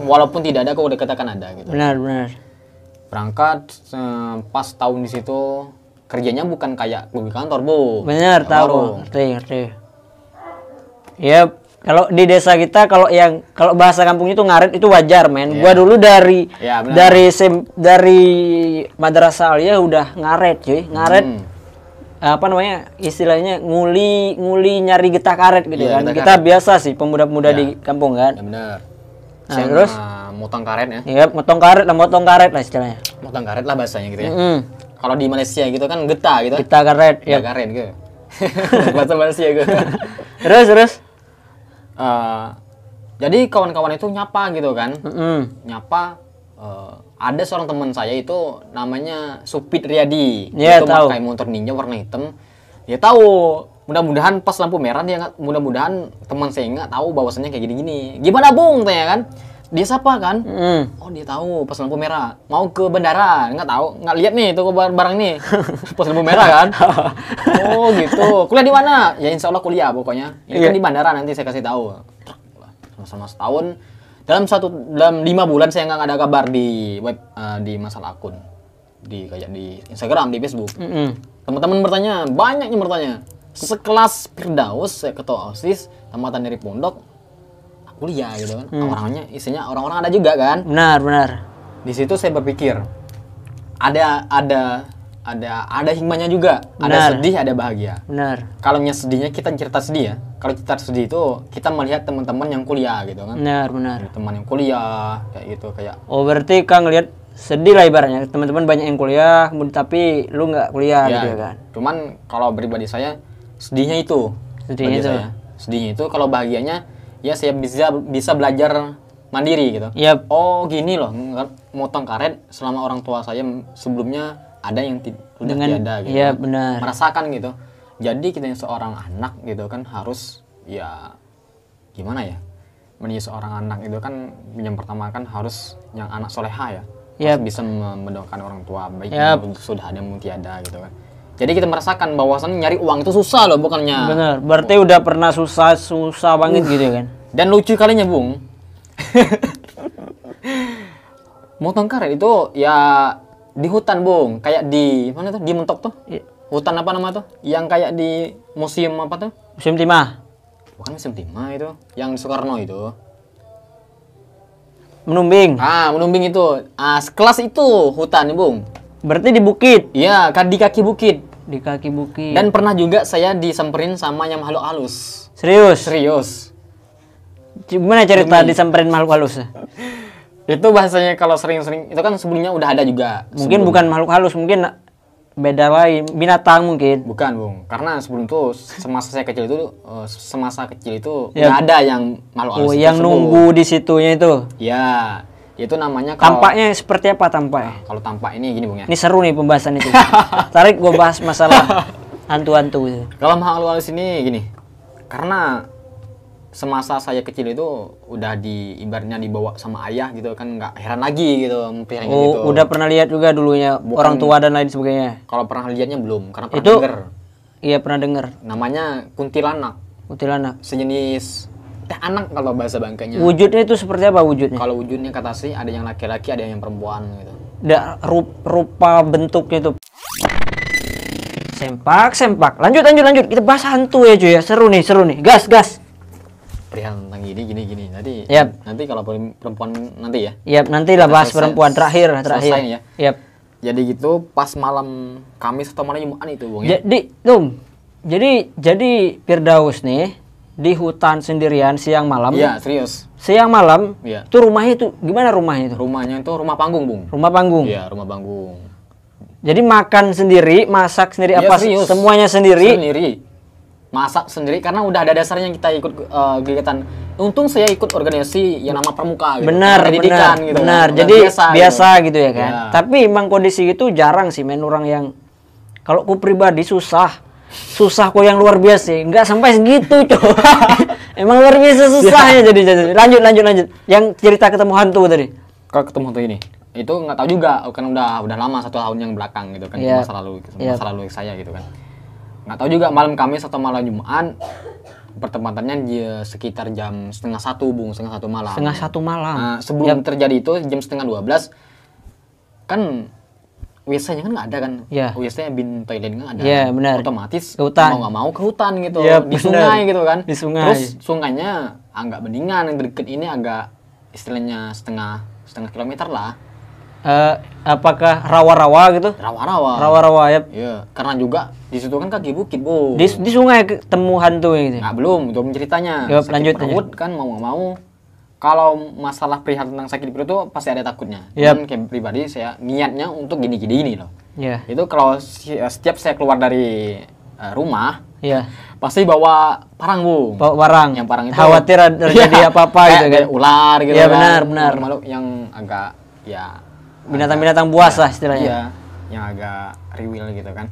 Walaupun tidak ada, kok udah katakan ada gitu. Benar. Berangkat pas tahun di situ kerjanya bukan kayak di kantor Bu. Benar, tahu. Ngerti. Ya, kalau di desa kita kalau bahasa kampungnya itu ngaret itu wajar, men. Yeah. Gua dulu dari dari madrasah aliyah udah ngaret, cuy. Ngaret. Apa namanya? Istilahnya nguli nyari getah karet gitu kan. Kita biasa sih pemuda-pemuda di kampung kan. Ya benar. Nah, terus motong karet ya. Iya, motong karet lah istilahnya. Motong karet lah bahasanya gitu ya. Kalau di Malaysia gitu kan getah gitu. Getah karet, ya. Karet gitu. Bahasa Malaysia gitu. Terus. Jadi kawan-kawan itu nyapa gitu kan. Nyapa. Ada seorang teman saya itu namanya Supit Riyadi. Dia itu pakai motor Ninja warna hitam. Dia tahu. Mudah-mudahan pas lampu merah mudah-mudahan teman saya nggak tahu bahwasannya kayak gini-gini. Gimana Bung? Tanya kan. Dia siapa kan? Oh dia tahu pas lampu merah mau ke bandara, nggak lihat nih toko barang nih pas lampu merah kan? Oh gitu. Kuliah di mana? Ya insya Allah kuliah pokoknya. Ini kan di bandara nanti saya kasih tahu. Sama-sama setahun. Dalam 5 bulan saya nggak ada kabar di web di masalah akun kayak di Instagram, di Facebook. Teman-teman bertanya, banyak yang bertanya. Sekelas Firdaus, ketua OSIS, tamatan dari pondok. Kuliah gitu kan, orangnya isinya orang-orang ada juga kan. Benar. Di situ saya berpikir ada hikmahnya juga. Ada sedih, ada bahagia. Benar. Kalau sedihnya kita cerita sedih ya. Kalau cerita sedih itu kita melihat teman-teman yang kuliah gitu kan. Benar. Teman yang kuliah kayak gitu kayak. Oh berarti Kang lihat sedih lah ibaratnya teman-teman banyak yang kuliah, tapi lu nggak kuliah gitu kan. Cuman kalau pribadi saya sedihnya itu. Sedihnya itu kalau bahagianya ya saya bisa belajar mandiri gitu. Yep. Oh gini loh, motong karet selama orang tua saya sebelumnya ada yang udah tiada gitu. Iya benar. Merasakan gitu. Jadi kita yang seorang anak gitu kan harus ya gimana ya? Menjadi seorang anak itu kan yang pertama kan harus yang anak soleha ya. bisa mendoakan orang tua baik sudah ada yang tiada gitu kan. Jadi kita merasakan bahwasannya nyari uang itu susah loh, bukannya. Bener, berarti udah pernah susah banget gitu kan. Dan lucu kalinya Bung, motong karet itu ya di hutan Bung, kayak di mana tuh, di Mentok tuh, hutan apa nama tuh, yang kayak di museum apa tuh? Museum Timah. Bukan museum Timah itu, yang di Soekarno itu. Menumbing. Menumbing itu, sekelas itu hutan Bung. Berarti di bukit? Iya, di kaki bukit. Di kaki bukit. Dan pernah juga saya disamperin sama yang makhluk halus. Serius? Serius. Gimana cerita disamperin makhluk halus? Itu bahasanya kalau sering-sering, itu kan sebelumnya udah ada juga. Mungkin bukan makhluk halus, mungkin beda lain, binatang mungkin. Bukan Bung, karena sebelum itu semasa kecil itu udah ada yang makhluk halus. Yang nunggu di situnya itu. Ya. Itu namanya tampaknya seperti apa tampaknya? Kalau tampak ini gini Bung ya. Ini seru nih pembahasan itu. Tarik gue bahas masalah hantu-hantu itu. Kalau makhluk halus ini gini. Karena semasa saya kecil itu udah ibaratnya dibawa sama ayah gitu kan, nggak heran lagi gitu piring gitu. Udah pernah lihat juga dulunya orang tua dan lain sebagainya. Kalau pernah lihatnya belum, karena pernah itu, denger. Iya pernah dengar. Namanya kuntilanak. Kuntilanak. Sejenis anak kalau bahasa Bangkanya. Wujudnya itu seperti apa wujudnya? Kalau wujudnya kata sih ada yang laki-laki, ada yang perempuan gitu. Rupa bentuknya itu. Sempak. Lanjut. Kita bahas hantu ya cuy ya. Seru nih. Gas. Perihal tentang gini. Nanti kalau perempuan nanti ya. Nanti lah bahas perempuan terakhir. Selesai ya. Jadi gitu pas malam Kamis atau malam Jumat itu Bung ya. Jadi Firdaus nih di hutan sendirian siang malam. Iya, serius. Siang malam. Iya. Itu rumahnya itu gimana rumahnya itu? Rumahnya itu rumah panggung, Bung. Rumah panggung. Iya, rumah panggung. Jadi makan sendiri, masak sendiri, apa serius. Semuanya sendiri? Sendiri. Masak sendiri karena udah ada dasarnya kita ikut kegiatan. Untung saya ikut organisasi yang nama Pramuka gitu. Benar. Gitu. Jadi biasa gitu ya kan. Ya. Tapi emang kondisi itu jarang sih men orang yang kalau ku pribadi susah kok yang luar biasa, nggak sampai segitu coba. Emang luar biasa susahnya jadi. Lanjut. Yang cerita ketemu hantu tadi. Kalau ketemu hantu ini, itu nggak tahu juga, kan udah lama 1 tahun yang belakang gitu kan, masa lalu saya gitu kan. Nggak tahu juga malam Kamis atau malam Jumat, pertempatannya di sekitar jam 1:30 Bung, 1:30 malam. 1:30 malam. Nah, sebelum terjadi itu jam 11:30 kan. WC-nya kan nggak ada kan, WC-nya bin toilet nggak ada, benar. Otomatis ke hutan. mau nggak mau ke hutan gitu, di sungai gitu kan. Terus sungainya agak beningan, yang deket ini agak istilahnya setengah kilometer lah. Apakah rawa-rawa gitu? Rawa-rawa ya. Iya, karena juga di situ kan kaki bukit Bu. Di sungai ketemu hantu gitu. Nggak, belum ceritanya. Lanjut. Kan mau nggak mau. Kalau masalah perihal tentang sakit perut itu pasti ada takutnya. Dan kayak pribadi saya niatnya untuk gini loh. Itu kalau setiap saya keluar dari rumah, pasti bawa parang Bung. Bawa parang. Yang parang itu khawatir terjadi apa-apa gitu kan. Ular gitu. Iya benar. Makhluk yang agak binatang-binatang buas lah istilahnya. Iya, yang agak riwil gitu kan.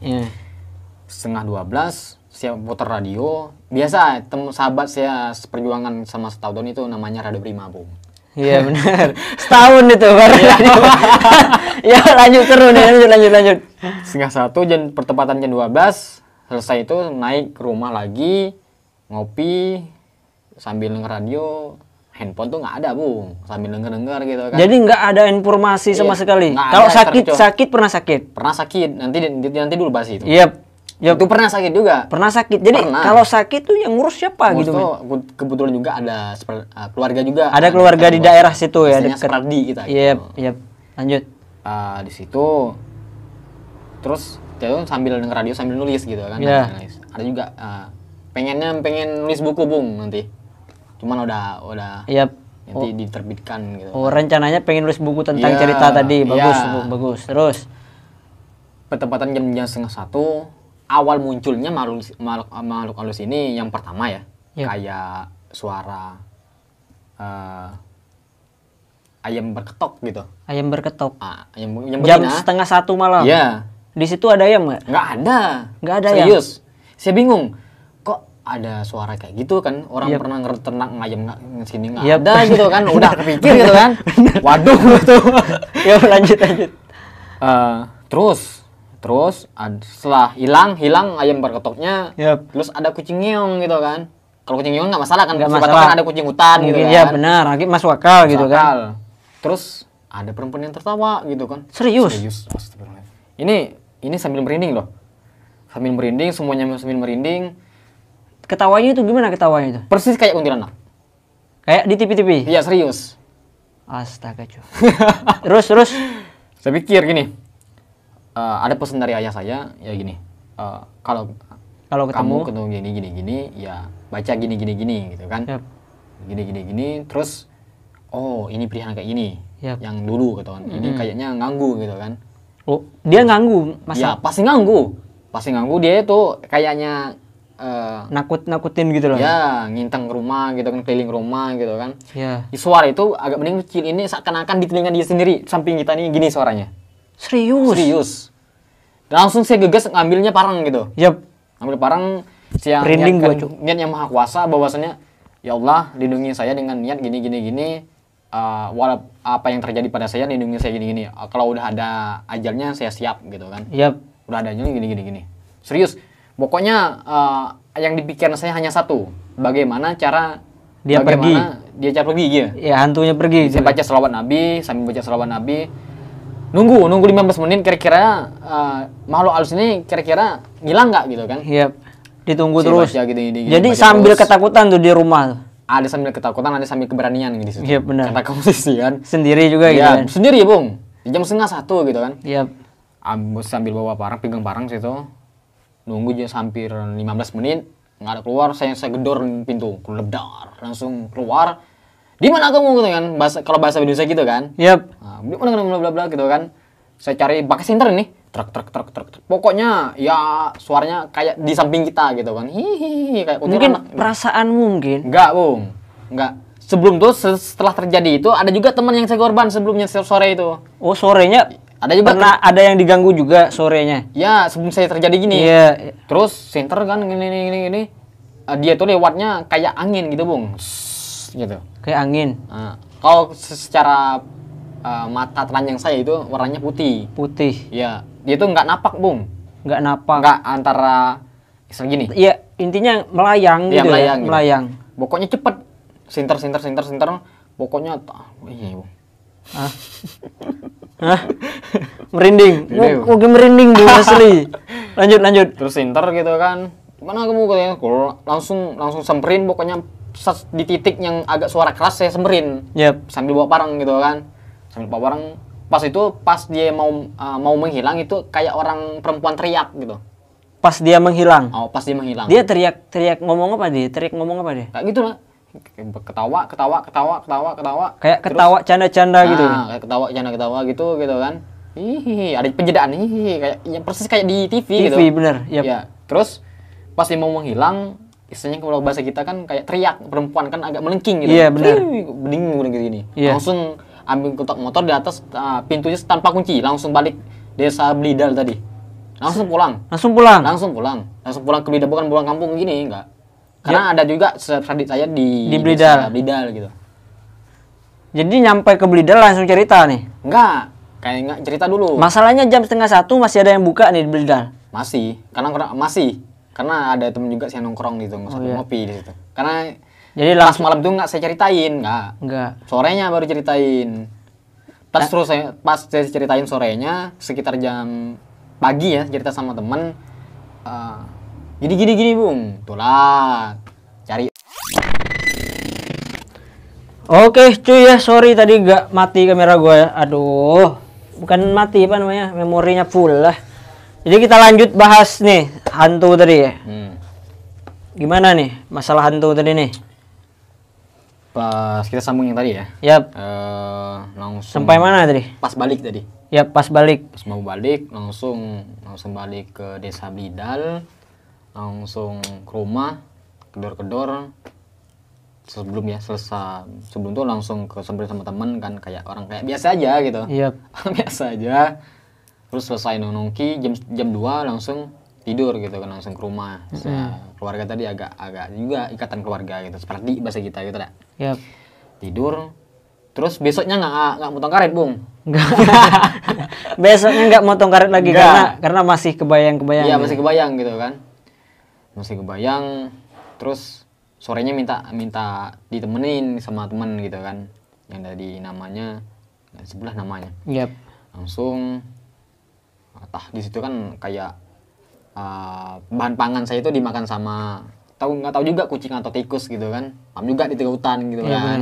11:30 saya putar radio. Biasa sahabat saya seperjuangan sama setahun itu namanya Radio Prima Bung. Iya benar. Setahun itu baru. Ya lanjut terus nih, lanjut. 1:30 jam pertempatan jam 12 selesai itu naik ke rumah lagi ngopi sambil denger radio. Handphone tuh nggak ada Bung, sambil denger gitu kan. Jadi nggak ada informasi sama sekali. Kalau sakit pernah sakit. Nanti dulu bahas itu. Itu pernah sakit juga. Pernah sakit. Jadi kalau sakit tuh yang ngurus siapa gitu? Kebetulan juga ada keluarga juga. Ada keluarga di daerah situ ya. Dekat Seperdi kita. Iya. Lanjut. Di situ terus dia tuh sambil denger radio sambil nulis gitu kan. Ada juga pengen nulis buku Bung nanti. Cuman udah nanti diterbitkan gitu. Rencananya pengen nulis buku tentang cerita tadi. Bagus. Terus pertempatan jam 1:30 awal munculnya makhluk halus ini yang pertama kayak suara ayam berketok gitu. Ayam berketok. Jam 1:30 malam. Iya. Di situ ada ayam nggak? Nggak ada Serius. Saya bingung. Kok ada suara kayak gitu kan, orang pernah ternak ngayam sini nggak Yap. ada gitu kan, udah kepikir gitu kan, waduh gitu. Ya lanjut. Terus setelah hilang ayam berketoknya, Yap. terus ada kucing ngeong gitu kan. Kalau kucing ngeong nggak masalah kan, Nggak siapa tahu masalah. kan ada kucing hutan gitu Mungkin kan. ya benar, lagi masuk akal gitu kan. Akal. Terus ada perempuan yang tertawa gitu kan. Serius? Astagfirullah. Ini sambil merinding loh. Sambil merinding, semuanya sambil merinding. Ketawanya itu gimana ketawanya itu? Persis kayak kuntilanak. Kayak di TV-TV. Iya, serius. Astaga, cuy. Terus. Saya pikir gini. Ada pesan dari ayah saya, ya gini. Kalau ketemu, kamu ketemu gini, ya baca gini gitu kan. Yap. Gini. Terus oh, ini pilihan kayak gini. Yap. Yang dulu gitu kan. Ini kayaknya nganggu gitu kan. Oh, dia ganggu Ya, masa pasti nganggu. Dia itu kayaknya nakutin gitu loh. ya ngintang rumah gitu kan, keliling rumah gitu kan. Ya. Di suara itu agak mending kecil, ini seakan-akan di telinga dia sendiri, samping kita nih gini suaranya. Serius. Langsung saya gegas ngambilnya parang gitu. Yap. Ambil parang siang Merinding gua, Cuk. niat yang maha kuasa, bahwasanya ya Allah lindungi saya dengan niat gini. Walau apa yang terjadi pada saya, lindungi saya gini. Kalau udah ada ajalnya saya siap gitu kan. Yap. Udah ada ajalnya gini. Serius. Pokoknya yang dipikiran saya hanya satu. Bagaimana cara Dia cara pergi ya. Ya, hantunya pergi. Saya baca selawat Nabi, sambil baca selawat Nabi. Nunggu 15 menit kira-kira makhluk halus ini kira-kira ngilang nggak gitu kan. Yap. Ditunggu Saya terus. baca gini, Jadi baca sambil terus. ketakutan tuh di rumah tuh. Ada sambil ketakutan, ada sambil keberanian gitu. Iya, benar. Kata kamu sih kan. Sendiri juga gitu Ya, kan. sendiri Bung. Jam 12:30 gitu kan. Yap. Sambil bawa parang, pegang parang situ. Nunggu aja hampir 15 menit, nggak ada keluar, saya gedor pintu, keledar, langsung keluar. Di mana kamu gitu kan? Kalau bahasa Indonesia gitu kan. Yap. Nah, di mana bla bla gitu kan. Saya cari pakai senter nih. Truk. Pokoknya ya suaranya kayak di samping kita gitu kan. Hihihi kayak Mungkin kuntilanak. perasaan mungkin. Enggak, Bung. Enggak. Sebelum tuh setelah terjadi itu ada juga teman yang saya korban sebelumnya sore itu. Oh, sorenya Ada juga pernah ada yang diganggu juga sorenya. ya, sebelum saya terjadi gini. Iya. Terus center kan gini. Dia tuh lewatnya kayak angin gitu, Bung. Gitu. Kayak angin. Nah, kalau secara mata telanjang saya itu warnanya putih. Putih. Ya, dia tuh nggak napak, Bung. Nggak napak. Nggak antara misal gini. Iya, intinya melayang Iya, gitu ya. gitu. Melayang. Pokoknya cepet. Sinter. Pokoknya iya, Bung. Hah? Hah? Merinding. Merinding. Oke, merinding Bu asli. Lanjut. Terus sinter gitu kan. Mana kamu katanya? Langsung semperin, pokoknya di titik yang agak suara keras saya semperin. Yap. Sambil bawa parang gitu kan. Sambil bawa parang. Pas dia mau menghilang itu kayak orang perempuan teriak gitu. Pas dia menghilang. Oh, pas dia menghilang. Dia teriak ngomong apa dia? Teriak ngomong apa dia? Kayak gitu lah. Ketawa. Kayak ketawa canda-canda gitu. Nah, kayak ketawa gitu kan. Hihihi, ada penjedaan hihihi kayak ya persis kayak di TV gitu. TV bener. Yap. Ya, terus pas dia mau menghilang, istilahnya kalau bahasa kita kan kayak teriak, perempuan kan agak melengking gitu. Iya, benar. Bingung gini. Iya. Langsung ambil kotak motor di atas pintunya tanpa kunci, langsung balik desa Blidal tadi. Langsung pulang ke Blidal, bukan pulang kampung gini, enggak. Karena ada juga sadik saya di Blidal. desa Blidal gitu. Jadi nyampe ke Blidal langsung cerita nih. Enggak, kayak enggak cerita dulu. Masalahnya jam 12:30 masih ada yang buka nih di Blidal. Karena ada temen juga yang nongkrong gitu, ngopi di situ. Karena Jadi pas langsung malam itu nggak saya ceritain, enggak. sorenya baru ceritain. Terus pas saya ceritain sorenya sekitar jam pagi ya, cerita sama temen. Gini Bung, itulah cari. Oke cuy ya, sorry tadi gak mati kamera gue ya. Aduh, bukan mati apa namanya, memorinya full lah. Jadi kita lanjut bahas nih hantu tadi ya. Gimana nih masalah hantu tadi nih? Pas kita sambung yang tadi ya. Yap. Langsung Sampai mana tadi? pas balik tadi. Ya pas balik. Pas mau balik langsung balik ke desa Blidal, langsung ke rumah, kedor sebelum tuh langsung ke sambil sama temen kan, kayak orang kayak biasa aja gitu. Yap. Biasa aja. Terus selesai nongki jam 2 langsung tidur gitu kan langsung ke rumah. Keluarga tadi agak juga ikatan keluarga gitu, seperti bahasa kita gitu dah. Yap. Tidur, terus besoknya nggak motong karet, Bung. Enggak. Besoknya nggak motong karet lagi karena masih kebayang-kebayang. Iya, masih kebayang gitu kan. Masih kebayang, terus sorenya minta ditemenin sama temen gitu kan. Yang tadi namanya sebelah namanya. Yap. Langsung di situ kan kayak bahan pangan saya itu dimakan sama nggak tahu juga kucing atau tikus gitu kan. Pam juga di tengah hutan gitu ya, kan.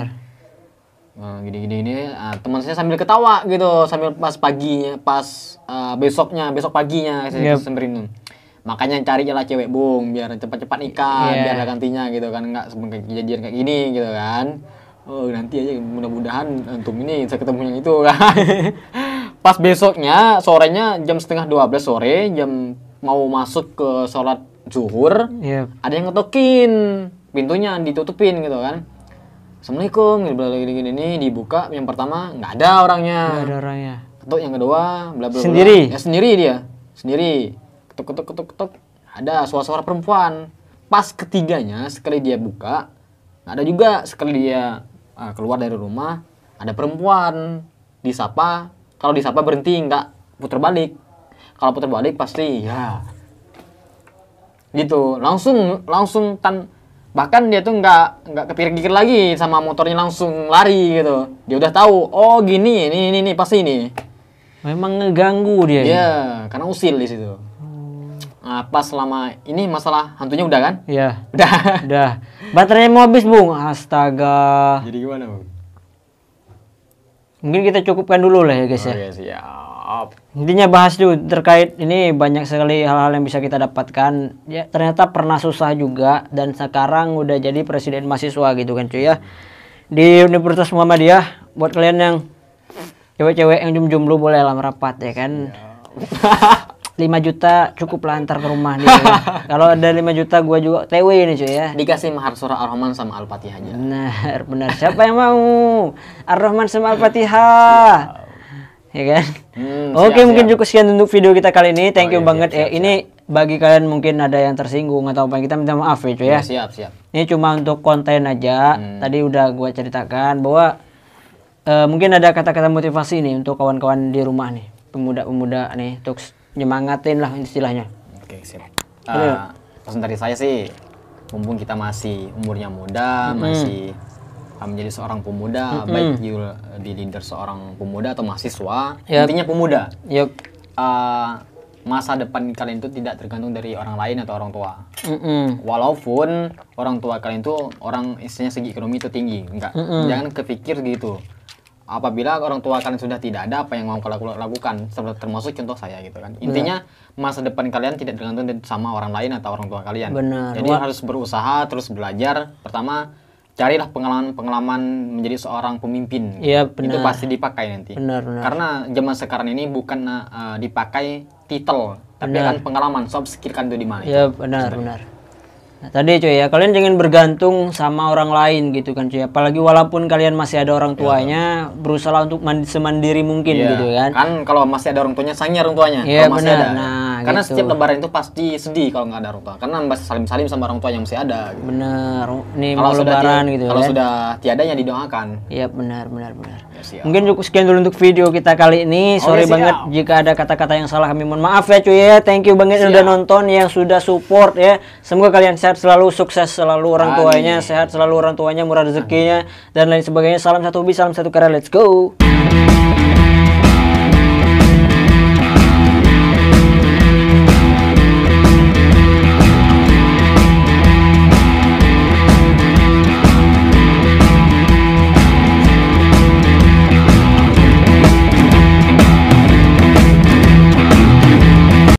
Gini teman saya sambil ketawa gitu sambil pas paginya besok paginya saya samperin. Makanya cari lah cewek, Bung, biar cepat-cepat nikah, biar ada gantinya gitu kan, nggak sebenarnya kejadian kayak gini gitu kan. Oh, nanti aja mudah-mudahan untuk ini saya ketemu yang itu kan. Pas besoknya sorenya jam 11:30 sore, jam mau masuk ke sholat zuhur, ada yang ngetokin pintunya, ditutupin gitu kan. Assalamualaikum, gini dibuka, yang pertama nggak ada orangnya. Ketuk yang kedua, bla bla bla. Sendiri? Ya sendiri dia, sendiri. Ketuk, ada suara perempuan. Pas ketiganya sekali dia buka, nggak ada juga. Sekali dia keluar dari rumah, ada perempuan. Disapa, kalau disapa berhenti, nggak putar balik. Kalau putar balik pasti ya gitu, langsung bahkan dia tuh nggak kepikir lagi sama motornya, langsung lari gitu. Dia udah tahu, oh gini, ini pasti ini. Memang ngeganggu dia. Iya, karena usil di situ. Nah, pas selama ini masalah hantunya udah kan? Iya. Udah. Baterainya mau habis, Bung. Astaga. Jadi gimana, Bung? Mungkin kita cukupkan dulu lah ya, guys ya. Oke, siap. Intinya bahas dulu terkait ini, banyak sekali hal-hal yang bisa kita dapatkan. Ya, ternyata pernah susah juga dan sekarang udah jadi presiden mahasiswa gitu kan, cuy ya. Di Universitas Muhammadiyah, buat kalian yang cewek-cewek yang jomblo boleh lah merapat ya kan. 5 juta cukup lah antar ke rumah nih. Kalau ada 5 juta gua juga TW nih cuy ya. Dikasih mahar surah Ar-Rahman sama Al-Fatihah aja. Benar. Siapa yang mau Ar-Rahman sama Al-Fatihah? Ya kan? Oke, mungkin cukup sekian untuk video kita kali ini. Thank you banget. Siap. Ini bagi kalian mungkin ada yang tersinggung atau apa, kita minta maaf ya cuy ya. Siap. Ini cuma untuk konten aja. Tadi udah gua ceritakan bahwa mungkin ada kata-kata motivasi nih untuk kawan-kawan di rumah nih, pemuda-pemuda nih, untuk nyemangatin lah istilahnya. Oke, siap. Pesan dari saya sih, mumpung kita masih umurnya muda, masih menjadi seorang pemuda, baik di leader seorang pemuda atau mahasiswa, intinya pemuda. Masa depan kalian itu tidak tergantung dari orang lain atau orang tua. Walaupun orang tua kalian itu orang istilahnya segi ekonomi itu tinggi, enggak. Jangan kepikir gitu. Apabila orang tua kalian sudah tidak ada, apa yang mau kalian lakukan, termasuk contoh saya gitu kan. Intinya masa depan kalian tidak tergantung sama orang lain atau orang tua kalian. Jadi harus berusaha, terus belajar. Pertama, carilah pengalaman menjadi seorang pemimpin. Iya, benar. Itu pasti dipakai nanti. Benar. Karena zaman sekarang ini bukan dipakai titel, tapi kan pengalaman, soft skill kan itu di mana. Iya, benar. Nah, tadi cuy ya, kalian jangan bergantung sama orang lain gitu kan cuy. Apalagi walaupun kalian masih ada orang tuanya, berusaha untuk semandiri mungkin gitu kan. Kan kalau masih ada orang tuanya, sayangnya orang tuanya. Iya, kalau masih benar. ada. Nah, karena gitu. setiap lebaran itu pasti sedih kalau nggak ada orang tua. Karena masih salim-salim sama orang tua yang masih ada. Gitu. Benar. Nih kalau mau lebaran gitu kalau kan. sudah tiada ya didoakan. Iya, benar. Ya, mungkin cukup sekian dulu untuk video kita kali ini. Sorry banget jika ada kata-kata yang salah, kami mohon maaf ya cuy ya. Thank you banget yang udah nonton, yang sudah support ya. Semoga kalian sehat selalu, sukses selalu, orang tuanya sehat selalu, orang tuanya murah rezekinya dan lain sebagainya. Salam satu hobi, salam satu karya, let's go.